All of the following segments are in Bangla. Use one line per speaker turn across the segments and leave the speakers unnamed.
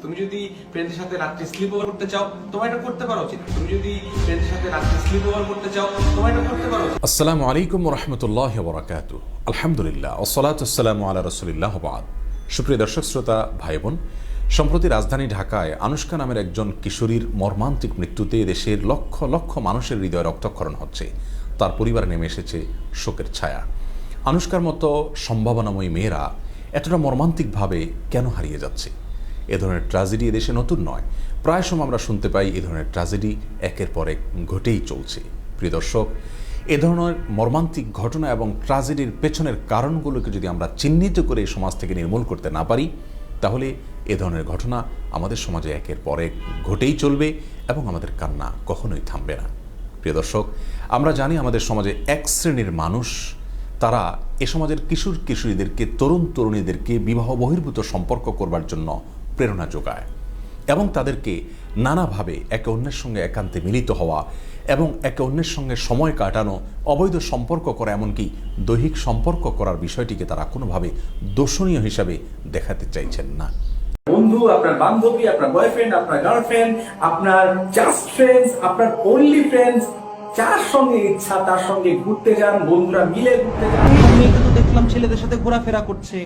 তুমি যদি ফ্রেন্ডের সাথে রাত্রে স্লিপ ওভার করতে চাও, তোমার এটা করতে পারা উচিত। তুমি যদি ফ্রেন্ডের সাথে রাত্রে স্লিপ ওভার করতে চাও, তোমার এটা করতে পারা উচিত।
আসসালামু আলাইকুম ওয়া রাহমাতুল্লাহি ওয়া বারাকাতুহু। আলহামদুলিল্লাহ ওয়াসসালাতু ওয়াসসালামু আলা রাসূলিল্লাহ ওয়া বা'দ। সুপ্রিয় দর্শক শ্রোতা ভাই বোন, সম্প্রতি রাজধানী ঢাকায় আনুশকা নামের একজন কিশোরীর মর্মান্তিক মৃত্যুতে দেশের লক্ষ লক্ষ মানুষের হৃদয়ে রক্তক্ষরণ হচ্ছে। তার পরিবারে নেমে এসেছে শোকের ছায়া। আনুশকার মতো সম্ভাবনাময়ী মেয়েরা এতটা মর্মান্তিকভাবে কেন হারিয়ে যাচ্ছে? এ ধরনের ট্র্যাজেডি এদেশে নতুন নয়। প্রায় সময় আমরা শুনতে পাই এ ধরনের ট্র্যাজেডি একের পর এক ঘটেই চলছে। প্রিয় দর্শক, এ ধরনের মর্মান্তিক ঘটনা এবং ট্র্যাজেডির পেছনের কারণগুলোকে যদি আমরা চিহ্নিত করে এই সমাজ থেকে নির্মূল করতে না পারি, তাহলে এ ধরনের ঘটনা আমাদের সমাজে একের পর এক ঘটেই চলবে এবং আমাদের কান্না কখনোই থামবে না। প্রিয় দর্শক, আমরা জানি আমাদের সমাজে এক শ্রেণীর মানুষ, তারা এ সমাজের কিশোর কিশোরীদেরকে, তরুণ তরুণীদেরকে বিবাহ বহির্ভূত সম্পর্ক করবার জন্য প্রেরণা যোগায় এবং তাদেরকে নানাভাবে একে অন্যের সঙ্গে একান্তে মিলিত হওয়া এবং একে অন্যের সঙ্গে সময় কাটানো, অবৈধ সম্পর্ক করা, এমনকি দৈহিক সম্পর্ক করার বিষয়টিকে তারা কোনোভাবে দর্শনীয় হিসাবে দেখাতে চাইছেন না।
বন্ধু, আপনার বান্ধবী, আপনার বয়ফ্রেন্ড, আপনার গার্লফ্রেন্ড, আপনার জাস্ট ফ্রেন্ডস, আপনার অনলি ফ্রেন্ডস, যার সঙ্গে ইচ্ছা তার সঙ্গে ঘুরতে যান, বন্ধুরা মিলে ঘুরতে যান।
মেয়েকে তো দেখলাম ছেলেদের সাথে ঘোরাফেরা করছে।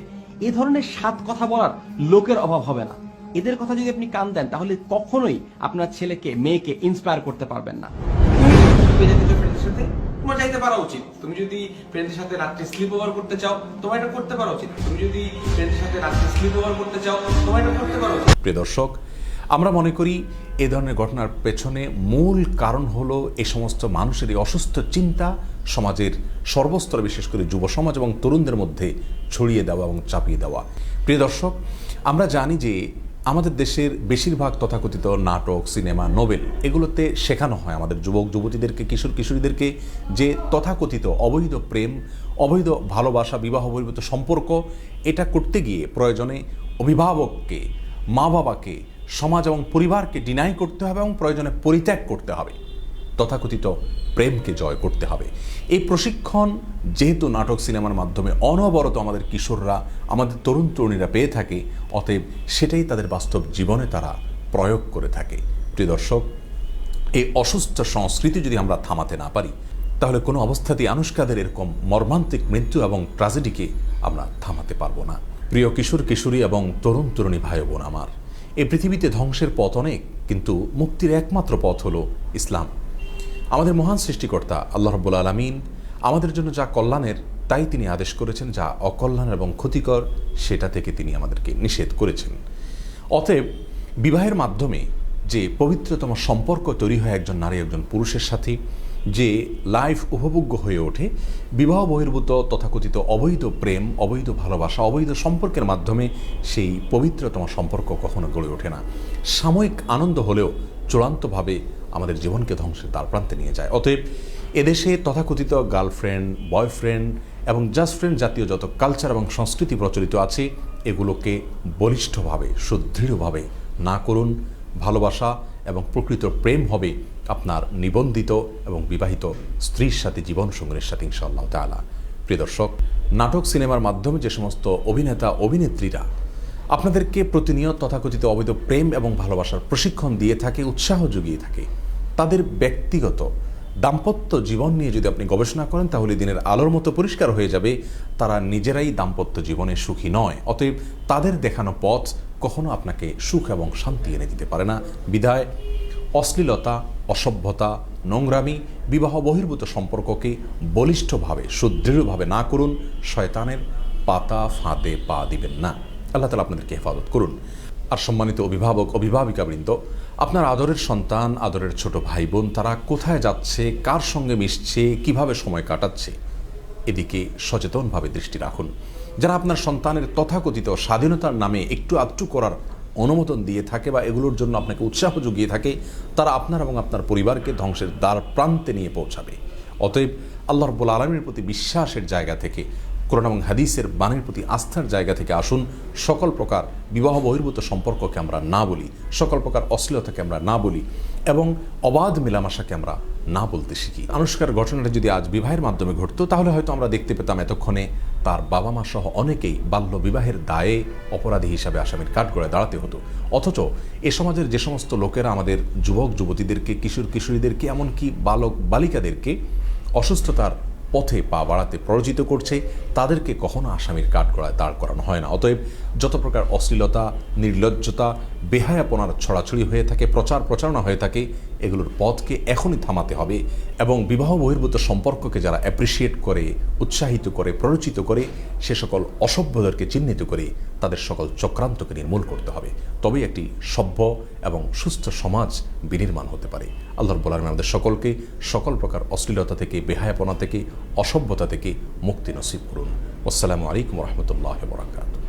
এই ধরনের সাত কথা বলার লোকের অভাব হবে না। এদের কথা যদি আপনি কান দেন, তাহলে কখনোই আপনার ছেলেকে মেয়েকে ইন্সপায়ার করতে পারবেন না।
তুমি যেতে চাও ফ্রেন্ডের সাথে, তোমার যাইতে পারা উচিত। তুমি যদি ফ্রেন্ডের সাথে রাত্রে স্লিপ ওভার করতে চাও, তোমার এটা করতে পারা উচিত। তুমি যদি ফ্রেন্ডের সাথে রাত্রে স্লিপ ওভার করতে চাও, তোমার এটা করতে পারা উচিত।
প্রিয় দর্শক, আমরা মনে করি এ ধরনের ঘটনার পেছনে মূল কারণ হলো এই সমস্ত মানুষের এই অসুস্থ চিন্তা সমাজের সর্বস্তরে, বিশেষ করে যুব সমাজ এবং তরুণদের মধ্যে ছড়িয়ে দেওয়া এবং চাপিয়ে দেওয়া। প্রিয় দর্শক, আমরা জানি যে আমাদের দেশের বেশিরভাগ তথাকথিত নাটক, সিনেমা, নোবেল, এগুলোতে শেখানো হয় আমাদের যুবক যুবতীদেরকে, কিশোর কিশোরীদেরকে যে তথাকথিত অবৈধ প্রেম, অবৈধ ভালোবাসা, বিবাহ বহির্ভূত সম্পর্ক, এটা করতে গিয়ে প্রয়োজনে অভিভাবককে, মা বাবাকে, সমাজ এবং পরিবারকে ডিনাই করতে হবে এবং প্রয়োজনে পরিত্যাগ করতে হবে, তথাকথিত প্রেমকে জয় করতে হবে। এই প্রশিক্ষণ যেহেতু নাটক সিনেমার মাধ্যমে অনবরত আমাদের কিশোররা, আমাদের তরুণ তরুণীরা পেয়ে থাকে, অতএব সেটাই তাদের বাস্তব জীবনে তারা প্রয়োগ করে থাকে। প্রিয় দর্শক, এই অসুস্থ সংস্কৃতি যদি আমরা থামাতে না পারি, তাহলে কোনো অবস্থাতেই আনুশকাদের এরকম মর্মান্তিক মৃত্যু এবং ট্র্যাজেডিকে আমরা থামাতে পারবো না। প্রিয় কিশোর কিশোরী এবং তরুণ তরুণী ভাই বোন আমার, এই পৃথিবীতে ধ্বংসের পথ অনেক, কিন্তু মুক্তির একমাত্র পথ হলো ইসলাম। আমাদের মহান সৃষ্টিকর্তা আল্লাহ রাব্বুল আলামিন আমাদের জন্য যা কল্যাণের তাই তিনি আদেশ করেছেন, যা অকল্যাণ এবং ক্ষতিকর সেটা থেকে তিনি আমাদেরকে নিষেধ করেছেন। অতএব বিবাহের মাধ্যমে যে পবিত্রতম সম্পর্ক তৈরি হয় একজন নারী একজন পুরুষের সাথে, যে লাইফ উপভোগ্য হয়ে ওঠে, বিবাহ বহির্ভূত তথাকথিত অবৈধ প্রেম, অবৈধ ভালোবাসা, অবৈধ সম্পর্কের মাধ্যমে সেই পবিত্রতম সম্পর্ক কখনো গড়ে ওঠে না। সাময়িক আনন্দ হলেও চূড়ান্তভাবে আমাদের জীবনকে ধ্বংসের দ্বারপ্রান্তে নিয়ে যায়। অতএব এদেশে তথাকথিত গার্লফ্রেন্ড, বয়ফ্রেন্ড এবং জাস্ট ফ্রেন্ড জাতীয় যত কালচার এবং সংস্কৃতি প্রচলিত আছে, এগুলোকে বলিষ্ঠভাবে, সুদৃঢ়ভাবে না করুন। ভালোবাসা এবং প্রকৃত প্রেম হবে আপনার নিবন্ধিত এবং বিবাহিত স্ত্রীর সাথে, জীবন সঙ্গীর সাথে, ইনশাআল্লাহ তাআলা। প্রিয় দর্শক, নাটক সিনেমার মাধ্যমে যে সমস্ত অভিনেতা অভিনেত্রীরা আপনাদেরকে প্রতিনিয়ত তথাকথিত অবৈধ প্রেম এবং ভালোবাসার প্রশিক্ষণ দিয়ে থাকে, উৎসাহ জুগিয়ে থাকে, তাদের ব্যক্তিগত দাম্পত্য জীবন নিয়ে যদি আপনি গবেষণা করেন, তাহলে দিনের আলোর মতো পরিষ্কার হয়ে যাবে তারা নিজেরাই দাম্পত্য জীবনে সুখী নয়। অতএব তাদের দেখানো পথ কখনো আপনাকে সুখ এবং শান্তি এনে দিতে পারে না। বিধায় অশ্লীলতা, অসভ্যতা, নোংরামি, বিবাহ বহির্ভূত সম্পর্ককে বলিষ্ঠভাবে, সুদৃঢ়ভাবে না করুন। শয়তানের পাতা ফাঁদে পা দিবেন না। আল্লাহ তাআলা আপনাদেরকে হেফাজত করুন। আর সম্মানিত অভিভাবক, অভিভাবিকাবৃন্দ, আপনার আদরের সন্তান, আদরের ছোট ভাই বোন, তারা কোথায় যাচ্ছে, কার সঙ্গে মিশছে, কিভাবে সময় কাটাচ্ছে, এদিকে সচেতনভাবে দৃষ্টি রাখুন। যারা আপনার সন্তানের তথাকথিত স্বাধীনতার নামে একটু আধটু করার অনুমোদন দিয়ে থাকে বা এগুলোর জন্য আপনাকে উৎসাহ জুগিয়ে থাকে, তারা আপনার এবং আপনার পরিবারকে ধ্বংসের দ্বার প্রান্তে নিয়ে পৌঁছাবে। অতএব আল্লাহ রাব্বুল আলামিনের প্রতি বিশ্বাসের জায়গা থেকে, কোরআন এবং হাদিসের বাণীর প্রতি আস্থার জায়গা থেকে আসুন। সকল প্রকার বিবাহ বহির্ভূত সম্পর্ককে আমরা না বলি, সকল প্রকার অশ্লীলতাকে আমরা না বলি এবং অবাধ মেলামেশাকে আমরা না বলতে শিখি। আনুষ্কার ঘটনাটা যদি আজ বিবাহের মাধ্যমে ঘটতো তাহলে হয়তো আমরা দেখতে পেতাম এতক্ষণে তার বাবা মা সহ অনেকেই বাল্য বিবাহের দায়ে অপরাধী হিসাবে আসামির কাঠগড়ায় দাঁড়াতে হতো। অথচ এ সমাজের যে সমস্ত লোকেরা আমাদের যুবক যুবতীদেরকে, কিশোর কিশোরীদেরকে, এমনকি বালক বালিকাদেরকে অসুস্থতার পথে পা বাড়াতে প্ররোচিত করছে, তাদেরকে কখনো আসামির কাঠগড়ায় দাঁড় করানো হয় না। অতএব যত প্রকার অশ্লীলতা, নির্লজ্জতা, বেহায়াপনার ছড়াছড়ি হয়ে থাকে, প্রচার প্রচারণা হয়ে থাকে, এগুলোর পথকে এখনই থামাতে হবে এবং বিবাহ বহির্ভূত সম্পর্ককে যারা অ্যাপ্রিসিয়েট করে, উৎসাহিত করে, প্ররোচিত করে, সে সকল অসভ্যদেরকে চিহ্নিত করে তাদের সকল চক্রান্তকে নির্মূল করতে হবে। তবেই একটি সভ্য এবং সুস্থ সমাজ বিনির্মাণ হতে পারে। আল্লাহ রাব্বুল আলামিন আমাদের সকলকে সকল প্রকার অশ্লীলতা থেকে, বেহায়াপনা থেকে, অসভ্যতা থেকে মুক্তি নসিব করুন। আসসালামু আলাইকুম ওয়া রাহমাতুল্লাহি ওয়া বারাকাতুহু।